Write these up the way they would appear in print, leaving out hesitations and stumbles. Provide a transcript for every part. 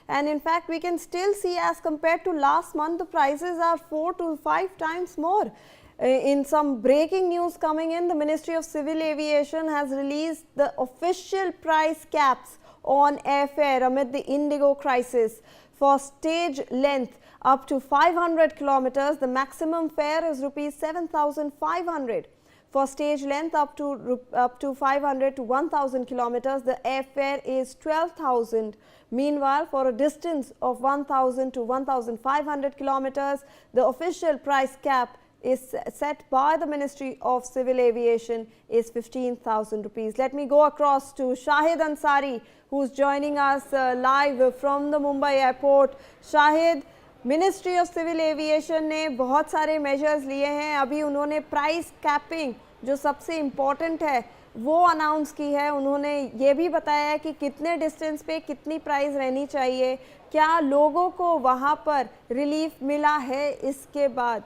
and in fact we can still see as compared to last month the prices are 4 to 5 times more. In some breaking news coming in, the Ministry of Civil Aviation has released the official price caps on airfare amid the Indigo crisis. For stage length up to 500 kilometers, the maximum fare is rupees 7,500. For stage length up to 500 to 1,000 kilometers, the airfare is 12,000. Meanwhile, for a distance of 1,000 to 1,500 kilometers, the official price cap is set by the Ministry of Civil Aviation is 15,000 rupees. Let me go across to Shahid Ansari, who's joining us live from the Mumbai airport. Shahid, ministry of civil aviation ने बहुत सारे measures लिए हैं. अभी उन्होंने price capping जो सबसे important है वो अनाउंस की है. उन्होंने ये भी बताया है कि कितने डिस्टेंस पे कितनी प्राइस रहनी चाहिए. क्या लोगों को वहाँ पर रिलीफ मिला है इसके बाद?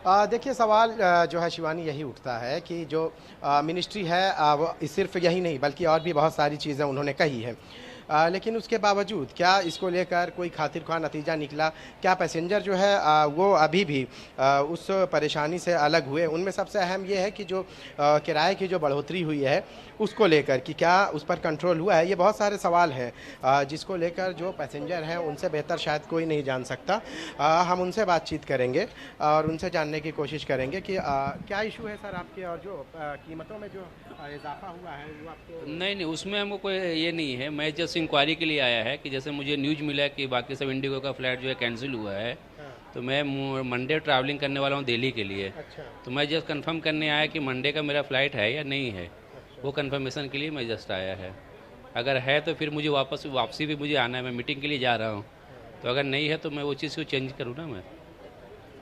देखिए, सवाल जो है शिवानी यही उठता है कि जो मिनिस्ट्री है वो सिर्फ यही नहीं बल्कि और भी बहुत सारी चीज़ें उन्होंने कही है, लेकिन उसके बावजूद क्या इसको लेकर कोई खातिर ख्वाह नतीजा निकला? क्या पैसेंजर जो है वो अभी भी उस परेशानी से अलग हुए? उनमें सबसे अहम ये है कि जो किराए की जो बढ़ोतरी हुई है उसको लेकर कि क्या उस पर कंट्रोल हुआ है. ये बहुत सारे सवाल हैं जिसको लेकर जो पैसेंजर हैं उनसे बेहतर शायद कोई नहीं जान सकता. हम उनसे बातचीत करेंगे और उनसे जानने की कोशिश करेंगे कि क्या इशू है सर आपके, और जो कीमतों में जो इजाफा हुआ है वो आपको? नहीं, उसमें हमको कोई ये नहीं है. मैं जस्ट इंक्वायरी के लिए आया है कि जैसे मुझे न्यूज़ मिला है कि बाकी सब इंडिगो का फ्लाइट जो है कैंसिल हुआ है. तो मैं मंडे ट्रैवलिंग करने वाला हूँ दिल्ली के लिए. अच्छा. तो मैं जस्ट कंफर्म करने आया कि मंडे का मेरा फ़्लाइट है या नहीं है. वो कंफर्मेशन के लिए मैं जस्ट आया है. अगर है तो फिर मुझे वापसी भी मुझे आना है. मैं मीटिंग के लिए जा रहा हूँ. तो अगर नहीं है तो मैं वो चीज़ को चेंज करूँ ना मैं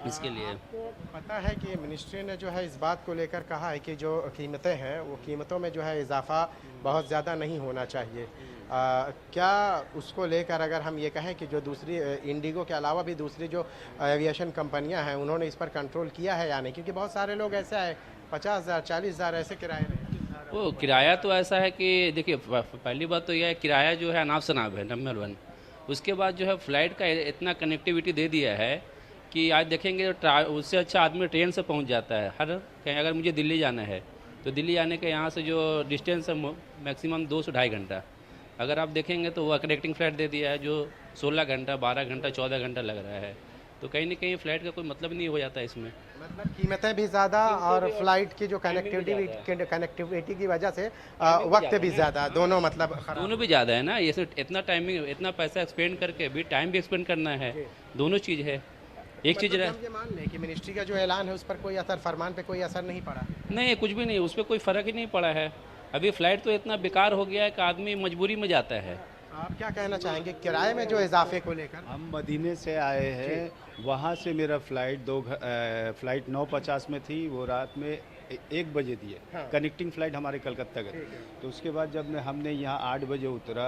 इसके लिए. आपको पता है कि मिनिस्ट्री ने जो है इस बात को लेकर कहा है कि जो कीमतें हैं वो कीमतों में जो है इजाफा बहुत ज़्यादा नहीं होना चाहिए. क्या उसको लेकर अगर हम ये कहें कि जो दूसरी इंडिगो के अलावा भी दूसरी जो एविएशन कंपनियां हैं उन्होंने इस पर कंट्रोल किया है या नहीं? क्योंकि बहुत सारे लोग ऐसे आए 50,000 40,000 ऐसे किराए में. वो किराया तो ऐसा है कि देखिए, पहली बात तो यह है किराया जो है अनाप शनाप है नंबर 1. उसके बाद जो है फ़्लाइट का इतना कनेक्टिविटी दे दिया है कि आज देखेंगे उससे अच्छा आदमी ट्रेन से पहुंच जाता है. हर कहीं अगर मुझे दिल्ली जाना है तो दिल्ली जाने के यहाँ से जो डिस्टेंस है मैक्सिमम 2 से 2.5 घंटा. अगर आप देखेंगे तो वह कनेक्टिंग फ़्लाइट दे दिया है जो 16 घंटा 12 घंटा 14 घंटा लग रहा है. तो कहीं ना कहीं फ़्लाइट का कोई मतलब नहीं हो जाता इसमें. मतलब कीमतें भी ज़्यादा और फ्लाइट की जो कनेक्टिविटी की वजह से वक्त भी ज़्यादा, दोनों मतलब दोनों भी ज़्यादा है ना. ये इतना टाइमिंग इतना पैसा एक्सपेंड करके भी टाइम भी एक्सपेंड करना है. दोनों चीज़ है. एक चीज़ हम ये मान लें कि मिनिस्ट्री का जो ऐलान है उस पर कोई असर, फरमान पे कोई असर नहीं पड़ा? नहीं, कुछ भी नहीं, उस पर कोई फ़र्क ही नहीं पड़ा है. अभी फ़्लाइट तो इतना बेकार हो गया है कि आदमी मजबूरी में जाता है. आप क्या कहना चाहेंगे किराए में जो इजाफे को लेकर? हम मदीने से आए हैं, वहाँ से मेरा फ़्लाइट 9:50 में थी, वो रात में 1 बजे थी. हाँ. कनेक्टिंग फ़्लाइट हमारे कलकत्ता का. तो उसके बाद जब हमने यहाँ 8 बजे उतरा,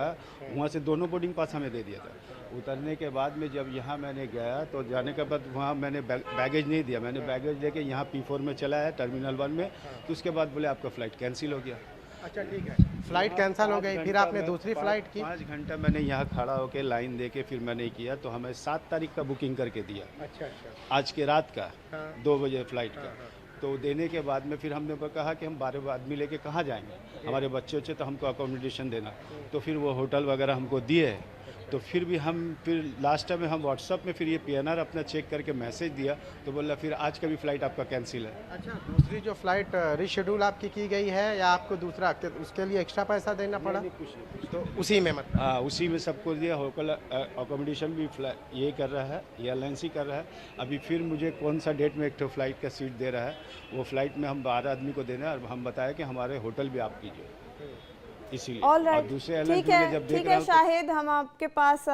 वहाँ से दोनों बोर्डिंग पास हमें दे दिया था. उतरने के बाद में जब यहाँ मैंने गया तो जाने के बाद वहाँ मैंने बैगेज नहीं दिया. मैंने बैगेज लेके यहाँ P4 में चला है टर्मिनल 1 में. तो उसके बाद बोले आपका फ़्लाइट कैंसिल हो गया. अच्छा, ठीक है. फ्लाइट कैंसिल हो गई, फिर आपने दूसरी फ्लाइट की? 5 घंटा मैंने यहाँ खड़ा होकर लाइन दे के फिर मैंने किया. तो हमें 7 तारीख का बुकिंग करके दिया. अच्छा अच्छा. आज के रात का. हाँ. 2 बजे फ्लाइट का. तो देने के बाद में फिर हमने कहा कि हम 12 आदमी लेके कहाँ जाएंगे, हमारे बच्चे तो हमको अकोमोडेशन देना. तो फिर वो होटल वगैरह हमको दिए. तो फिर भी फिर लास्ट टाइम में हम व्हाट्सअप में फिर ये PNR अपना चेक करके मैसेज दिया तो बोला फिर आज का भी फ़्लाइट आपका कैंसिल है. अच्छा, दूसरी जो फ्लाइट रीशेड्यूल आपकी की गई है या आपको दूसरा उसके लिए एक्स्ट्रा पैसा देना पड़ा? तो उसी में मतलब? हाँ, उसी में सबको दिया. होटल अकोमोडेशन भी ये कर रहा है, एयरलाइंस ही कर रहा है. अभी फिर मुझे कौन सा डेट में एक फ़्लाइट का सीट दे रहा है, वो फ़्लाइट में हम 12 आदमी को देना है. और हम बताया कि हमारे होटल भी आप कीजिए इसीलिए. ऑल राइट, दूसरे ठीक है शाहिद, हम आपके पास